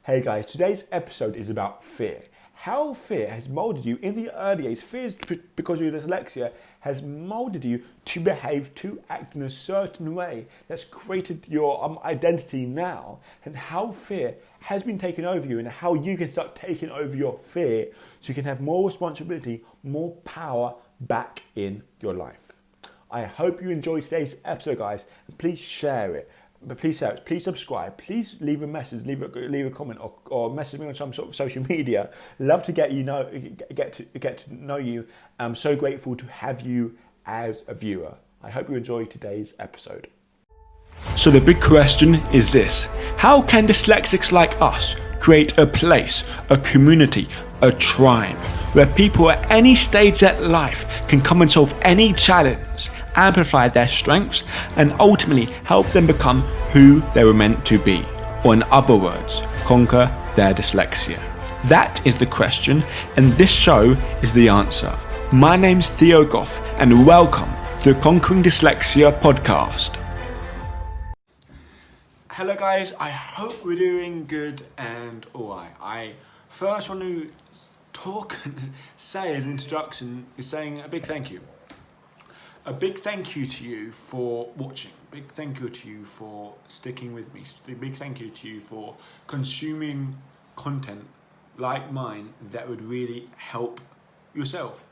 Hey guys, today's episode is about fear. How fear has molded you in the early days. Fear, because of your dyslexia, has molded you to behave, to act in a certain way that's created your identity now, and how fear has been taken over you, and how you can start taking over your fear so you can have more responsibility, more power back in your life. I hope you enjoyed today's episode, guys, and please share it. But please share it, please subscribe, please leave a message, leave a comment, or message me on some sort of social media. Love to get to know you. I'm so grateful to have you as a viewer. I hope you enjoy today's episode. So the big question is this: how can dyslexics like us create a place, a community, a tribe where people at any stage of life can come and solve any challenge, amplify their strengths, and ultimately help them become who they were meant to be, or in other words, conquer their dyslexia? That is the question, and this show is the answer. My name's Theo Goff, and welcome to the Conquering Dyslexia podcast. Hello guys, I hope we're doing good and alright. I first want to talk and say as an introduction is saying a big thank you. A big thank you to you for watching. Big thank you to you for sticking with me. Big thank you to you for consuming content like mine that would really help yourself.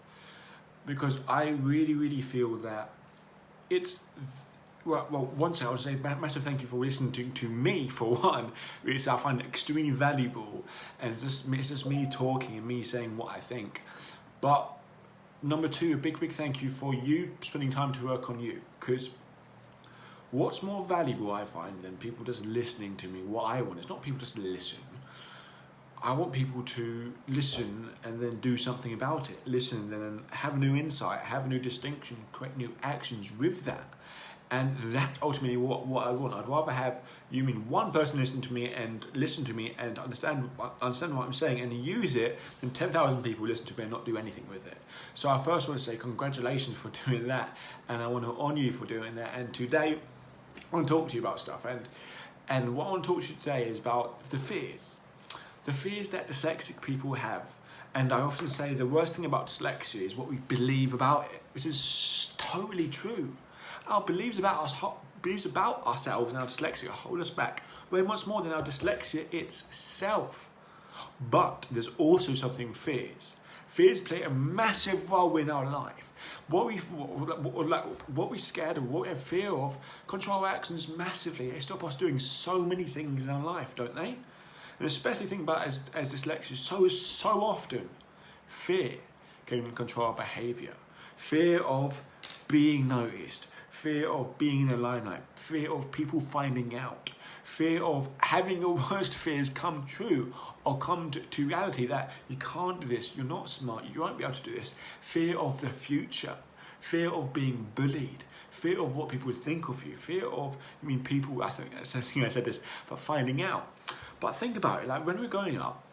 Because I really feel that it's... Well, once I would say massive thank you for listening to me for one, which I find extremely valuable, and it's just me talking and me saying what I think. But number two, a big thank you for you spending time to work on you, because what's more valuable I find than people just listening to me? What I want is not people just listen. I want people to listen and then do something about it. Listen and then have a new insight, have a new distinction, create new actions with that. And that's ultimately what I want. I'd rather have one person listen to me and understand what I'm saying and use it than 10,000 people listen to me and not do anything with it. So I first want to say congratulations for doing that, and I want to honour you for doing that. And today I want to talk to you about stuff. And what I want to talk to you today is about the fears that dyslexic people have. And I often say the worst thing about dyslexia is what we believe about it, which is totally true. Our beliefs about ourselves and our dyslexia hold us back way much more than our dyslexia itself. But there's also something fears. Fears play a massive role in our life. What we're scared of, what we have fear of, control our actions massively. They stop us doing so many things in our life, don't they? And especially think about as dyslexia, so often, fear can control our behaviour. Fear of being noticed. Fear of being in the limelight, fear of people finding out, fear of having your worst fears come true or come to reality, that you can't do this, you're not smart, you won't be able to do this. Fear of the future, fear of being bullied, fear of what people would think of you, fear of, people, I think I said this, but finding out. But think about it, like when we're growing up,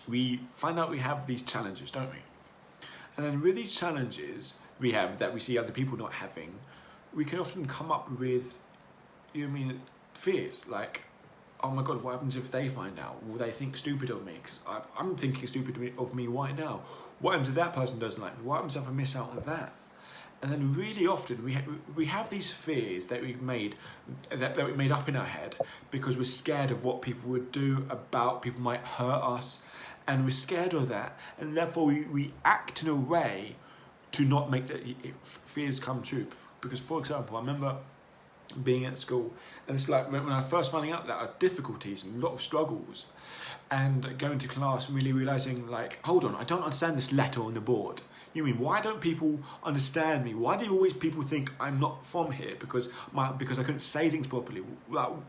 we find out we have these challenges, don't we? And then with these challenges we have that we see other people not having, we can often come up with, fears like, oh my God, what happens if they find out? Will they think stupid of me? Because I'm thinking stupid of me right now. What happens if that person doesn't like me? What happens if I miss out on that? And then really often we have these fears that we made up in our head because we're scared of what people would do, about people might hurt us, and we're scared of that, and therefore we act in a way to not make the fears come true. Because, for example, I remember being at school, and it's like when I first finding out that I had difficulties and a lot of struggles, and going to class and really realising, like, hold on, I don't understand this letter on the board. Why don't people understand me? Why do always people think I'm not from here because I couldn't say things properly? Well,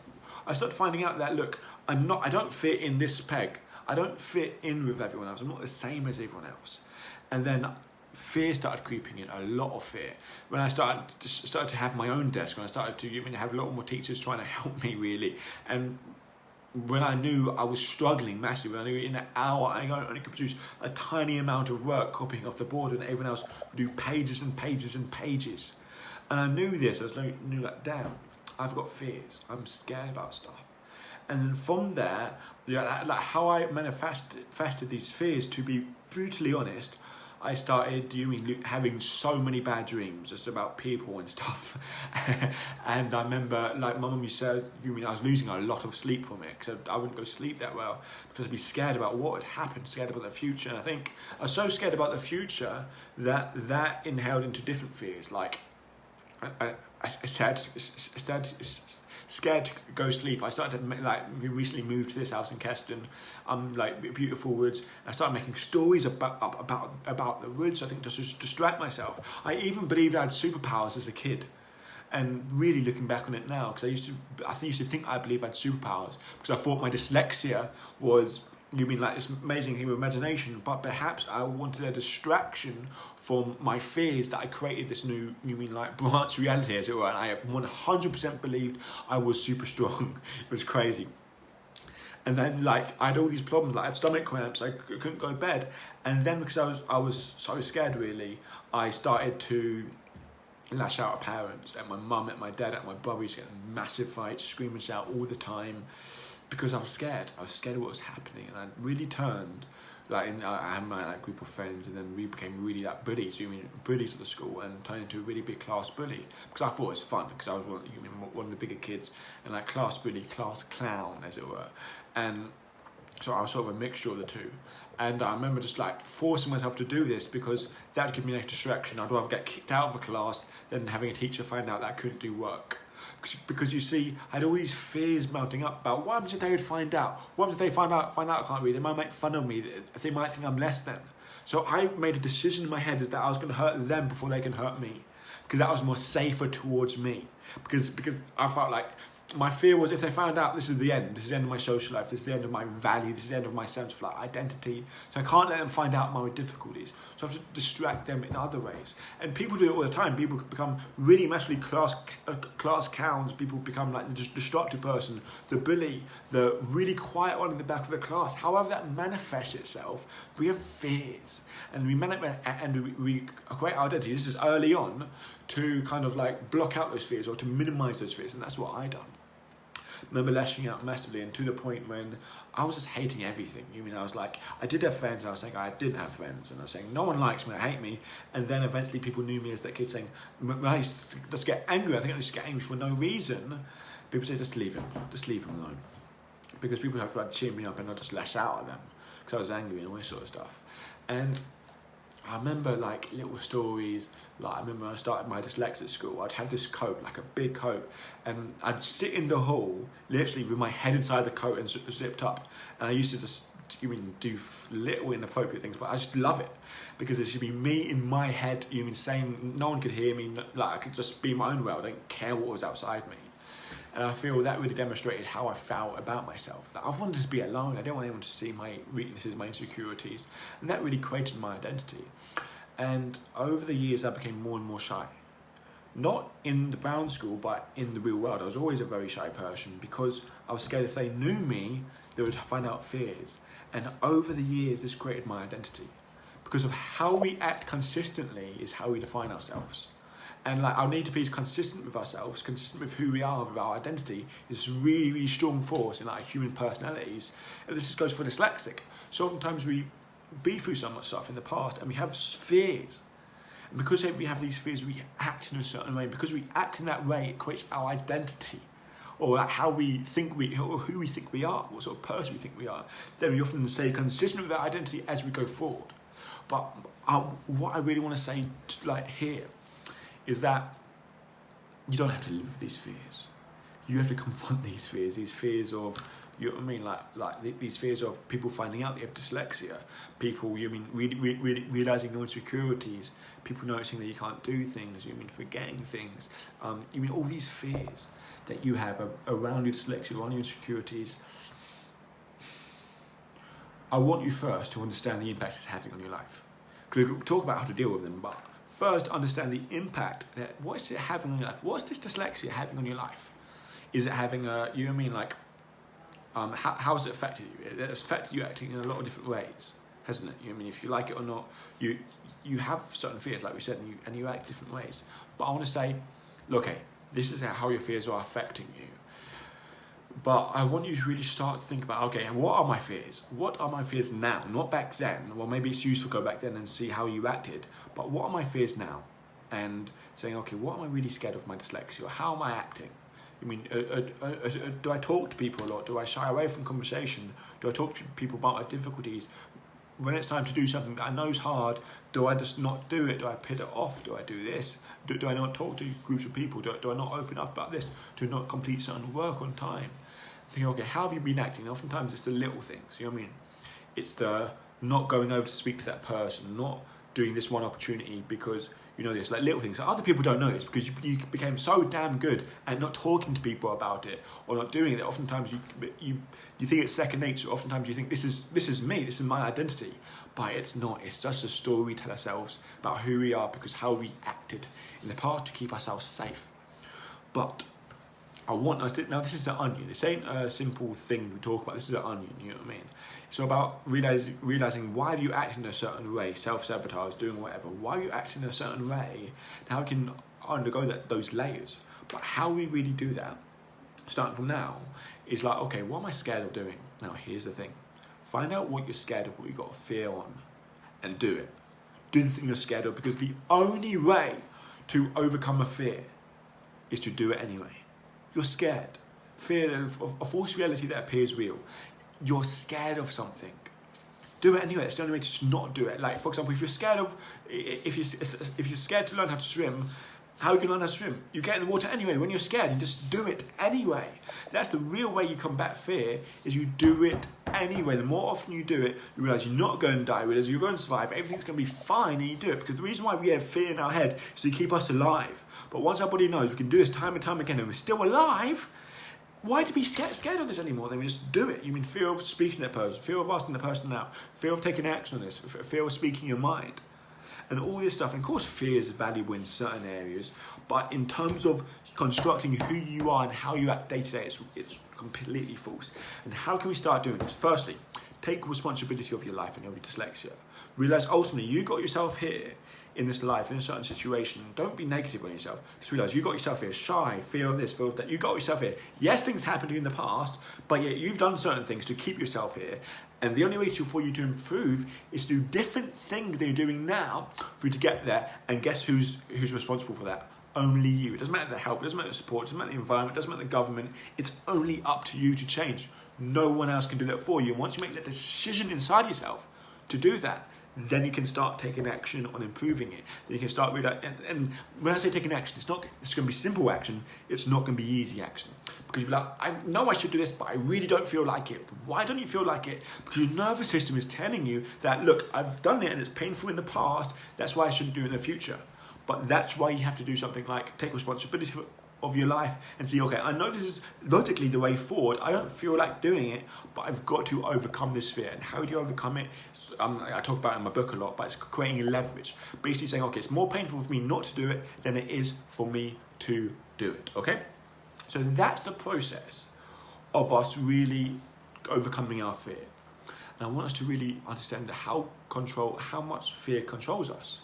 I started finding out that, look, I don't fit in this peg. I don't fit in with everyone else. I'm not the same as everyone else. And then fear started creeping in, a lot of fear. When I started to have my own desk, when I started to have a lot more teachers trying to help me, really, and when I knew I was struggling massively, when I knew in an hour I only could produce a tiny amount of work copying off the board and everyone else would do pages and pages and pages. And I knew this, I knew that, damn, I've got fears, I'm scared about stuff. And then from there, like how I manifested these fears, to be brutally honest, I started having so many bad dreams just about people and stuff. And I remember, like, my mum used to say, I was losing a lot of sleep from it, because I wouldn't go sleep that well, because I'd be scared about what would happen, scared about the future. And I think I was so scared about the future that inhaled into different fears. Like, I scared to go sleep. I started to, like, we recently moved to this house in Keston, like beautiful woods. I started making stories about the woods, I think, just to distract myself. I even believed I had superpowers as a kid. And really looking back on it now, because I used to think I believed I had superpowers, because I thought my dyslexia was, like this amazing thing with imagination, but perhaps I wanted a distraction from my fears, that I created this new, like, branch reality, as it were. And I have 100% believed I was super strong. It was crazy. And then, like, I had all these problems, like I had stomach cramps, I couldn't go to bed. And then, because I was so scared, really, I started to lash out at parents, at my mum, at my dad, at my brother. Used to get in massive fights, scream and shout all the time, because I was scared. I was scared of what was happening, and I really turned. Like, I had my, like, group of friends, and then we became really, like, bullies. Bullies at the school, and turned into a really big class bully, because I thought it was fun, because I was one of the bigger kids, and, like, class bully, class clown, as it were. And so I was sort of a mixture of the two. And I remember just, like, forcing myself to do this, because that would give me an extra distraction. I'd rather get kicked out of a class than having a teacher find out that I couldn't do work. Because you see, I had all these fears mounting up about, what happens if they would find out? What happens if they find out I can't read? They might make fun of me. They might think I'm less than. So I made a decision in my head, is that I was going to hurt them before they can hurt me, because that was more safer towards me. Because I felt like my fear was, if they found out, this is the end. This is the end of my social life. This is the end of my value. This is the end of my sense of, like, identity. So I can't let them find out my difficulties. So I have to distract them in other ways. And people do it all the time. People become really massively class clowns. People become, like, the destructive person, the bully, the really quiet one in the back of the class. However that manifests itself, we have fears. And we create our identity. This is early on, to kind of, like, block out those fears, or to minimize those fears. And that's what I done. I remember lashing out massively, and to the point when I was just hating everything. I was like, I did have friends, and I was saying I didn't have friends, and I was saying no one likes me, they hate me. And then eventually people knew me as that kid, saying, when I used to just get angry, I think I used to get angry for no reason, people say, just leave him alone. Because people have tried to cheer me up, and I just lash out at them, because I was angry and all this sort of stuff. And I remember, like, little stories. Like, I remember when I started my dyslexia at school, I'd have this coat, like a big coat, and I'd sit in the hall, literally with my head inside the coat and zipped up. And I used to just do little inappropriate things, but I just love it, because it should be me in my head, saying no one could hear me, like, I could just be my own world. I didn't care what was outside me. And I feel that really demonstrated how I felt about myself. Like, I wanted to be alone. I didn't want anyone to see my weaknesses, my insecurities. And that really created my identity. And over the years, I became more and more shy. Not in the Brown school, but in the real world. I was always a very shy person, because I was scared if they knew me, they would find out fears. And over the years, this created my identity. Because of how we act consistently is how we define ourselves. And, like, our need to be consistent with ourselves, consistent with who we are, with our identity, is a really, really strong force in, like, human personalities. And this goes for dyslexic. So oftentimes we've been through so much stuff in the past, and we have fears. And because we have these fears, we act in a certain way. And because we act in that way, it creates our identity, or, like, how we think or who we think we are, what sort of person we think we are. Then we often stay consistent with that identity as we go forward. But what I really want to say, here, is that you don't have to live with these fears. You have to confront these fears of, you know what I mean, like these fears of people finding out they have dyslexia, people, realising your insecurities, people noticing that you can't do things, forgetting things, all these fears that you have around your dyslexia, around your insecurities. I want you first to understand the impact it's having on your life. Because we'll talk about how to deal with them, but first, understand the impact that what is it having on your life? What's this dyslexia having on your life? Is it having how has it affected you? It's affected you acting in a lot of different ways, hasn't it? If you like it or not, you have certain fears, like we said, and you act different ways. But I want to say, look, hey, this is how your fears are affecting you. But I want you to really start to think about, okay, what are my fears? What are my fears now? Not back then. Well, maybe it's useful to go back then and see how you acted. But what are my fears now? And saying, okay, what am I really scared of my dyslexia? How am I acting? I mean, do I talk to people a lot? Do I shy away from conversation? Do I talk to people about my difficulties? When it's time to do something that I know is hard, do I just not do it? Do I put it off? Do I do this? Do I not talk to groups of people? Do I not open up about this? Do I not complete certain work on time? Thinking, okay, how have you been acting? Oftentimes it's the little things, you know what I mean? It's the not going over to speak to that person, not doing this one opportunity because you know this, like little things that other people don't notice because you became so damn good at not talking to people about it or not doing it. Oftentimes you think it's second nature. Oftentimes you think this is me, this is my identity, but it's not. It's just a story we tell ourselves about who we are because how we acted in the past to keep ourselves safe. But I want us to, now this is the onion. This ain't a simple thing we talk about. This is an onion, you know what I mean? It's about realizing why have you acted in a certain way, self-sabotage, doing whatever. Why are you acting in a certain way? And how we can undergo those layers. But how we really do that, starting from now, is like, okay, what am I scared of doing? Now, here's the thing. Find out what you're scared of, what you've got fear on, and do it. Do the thing you're scared of, because the only way to overcome a fear is to do it anyway. You're scared. Fear of a false reality that appears real. You're scared of something. Do it anyway. It's the only way to just not do it. Like, for example, if you're scared to learn how to swim, how are you going to learn how to swim? You get in the water anyway. When you're scared, you just do it anyway. That's the real way you combat fear, is you do it anyway. The more often you do it, you realise you're not going to die, you realise you're going to survive, everything's going to be fine, and you do it. Because the reason why we have fear in our head is to keep us alive. But once our body knows we can do this time and time again and we're still alive, why to be scared of this anymore? Then we just do it. You mean fear of speaking to that person, fear of asking the person out, fear of taking action on this, fear of speaking your mind. And all this stuff, and of course fear is valuable in certain areas, but in terms of constructing who you are and how you act day to day, it's completely false. And how can we start doing this? Firstly, take responsibility of your life and of your dyslexia. Realise ultimately you got yourself here in this life, in a certain situation. Don't be negative on yourself. Just realise you got yourself here, shy, fear of this, fear of that. You got yourself here. Yes, things happened to you in the past, but yet you've done certain things to keep yourself here. And the only way for you to improve is to do different things that you're doing now for you to get there. And guess who's responsible for that? Only you. It doesn't matter the help, it doesn't matter the support, it doesn't matter the environment, it doesn't matter the government. It's only up to you to change. No one else can do that for you. And once you make that decision inside yourself to do that, then you can start taking action on improving it. Then you can start with that. And when I say taking action, it's going to be simple action. It's not going to be easy action. Because you'll be like, I know I should do this, but I really don't feel like it. Why don't you feel like it? Because your nervous system is telling you that, look, I've done it and it's painful in the past. That's why I shouldn't do it in the future. But that's why you have to do something like take responsibility of your life and see, okay, I know this is logically the way forward. I don't feel like doing it, but I've got to overcome this fear. And how do you overcome it? I talk about it in my book a lot, but it's creating leverage. Basically saying, okay, it's more painful for me not to do it than it is for me to do it, okay? So that's the process of us really overcoming our fear. And I want us to really understand how much fear controls us.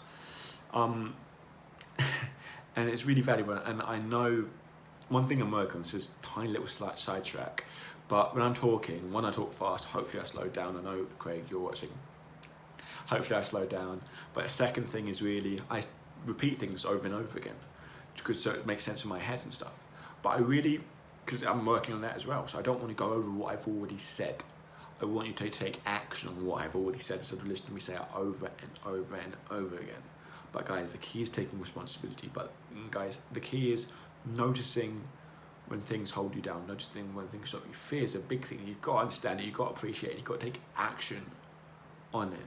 And it's really valuable. And I know one thing I'm working on, this is a tiny little slight sidetrack, but when I'm talking, when I talk fast, hopefully I slow down. I know, Craig, you're watching. Hopefully I slow down. But a second thing is really, I repeat things over and over again, because so it makes sense in my head and stuff. But because I'm working on that as well, so I don't want to go over what I've already said. I want you to take action on what I've already said, instead of listening to me say it over and over and over again. But guys, the key is taking responsibility. But guys, the key is noticing when things hold you down, noticing when things stop you. Fear is a big thing. You've got to understand it, you've got to appreciate it, you've got to take action on it.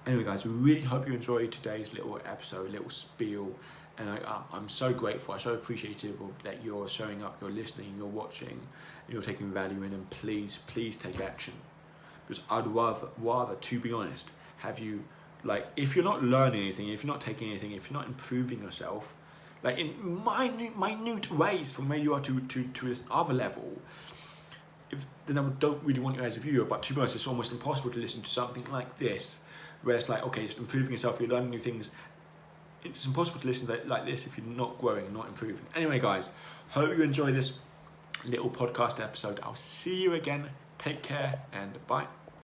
Anyway guys, we really hope you enjoyed today's little episode, little spiel. And I'm so grateful, I'm so appreciative of that you're showing up, you're listening, you're watching, and you're taking value in. And please take action. Because I'd rather, to be honest, have you, like, if you're not learning anything, if you're not taking anything, if you're not improving yourself, like in minute ways from where you are to this other level, then I don't really want you as a viewer. But to be honest, it's almost impossible to listen to something like this, where it's like, okay, it's improving yourself, you're learning new things. It's impossible to listen to like this if you're not growing, not improving. Anyway, guys, hope you enjoy this little podcast episode. I'll see you again. Take care and bye.